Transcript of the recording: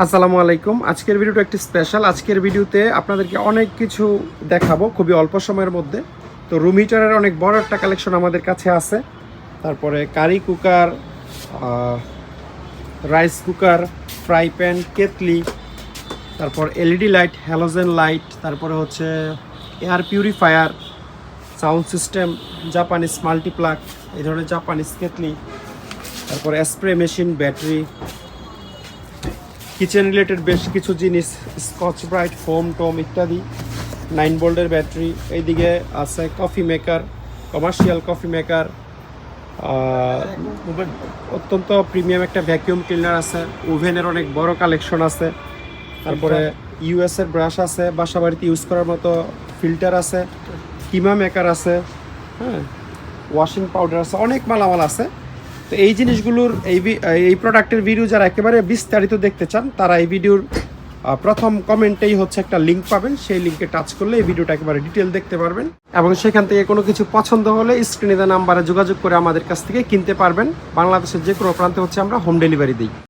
আসসালামু আলাইকুম। আজকের ভিডিওটা একটি স্পেশাল। আজকের ভিডিওতে আপনাদেরকে অনেক কিছু দেখাবো খুবই অল্প সময়ের মধ্যে। তো রুম হিটারের অনেক বড় একটা কালেকশন আমাদের কাছে আছে। তারপরে curry cooker, rice cooker, fry pan, কেতলি, তারপর এলইডি লাইট, হ্যালোজেন লাইট, তারপরে হচ্ছে air purifier, sound system, Japanese multiplug, এই ধরনের জাপানিজ কেতলি, তারপরে spray machine, battery, kitchen related বেশ কিছু জিনিস, স্কচ ব্রাইট, ফোম টোম ইত্যাদি, 9 ভোল্টের ব্যাটারি। এইদিকে আছে coffee maker, commercial coffee maker, অত্যন্ত প্রিমিয়াম একটা ভ্যাকিউম ক্লিনার আছে, ওভেনের অনেক বড় কালেকশন আছে, তারপরে ইউএসের ব্রাশ আছে, বাসা বাড়িতে ইউজ করার মতো ফিল্টার আছে, কিমা মেকার আছে, হ্যাঁ, ওয়াশিং পাউডার আছে, অনেক মালামাল আছে। তো এই জিনিসগুলোর এই প্রোডাক্টের ভিডিও যারা একেবারে বিস্তারিত দেখতে চান তারা এই ভিডিওর প্রথম কমেন্টেই হচ্ছে একটা লিঙ্ক পাবেন, সেই লিঙ্কে টাচ করলে এই ভিডিওটা একেবারে ডিটেল দেখতে পারবেন এবং সেখান থেকে কোনো কিছু পছন্দ হলে স্ক্রিনে দেওয়া নাম্বারে যোগাযোগ করে আমাদের কাছ থেকে কিনতে পারবেন। বাংলাদেশের যে কোনো প্রান্তে হচ্ছে আমরা হোম ডেলিভারি দিই।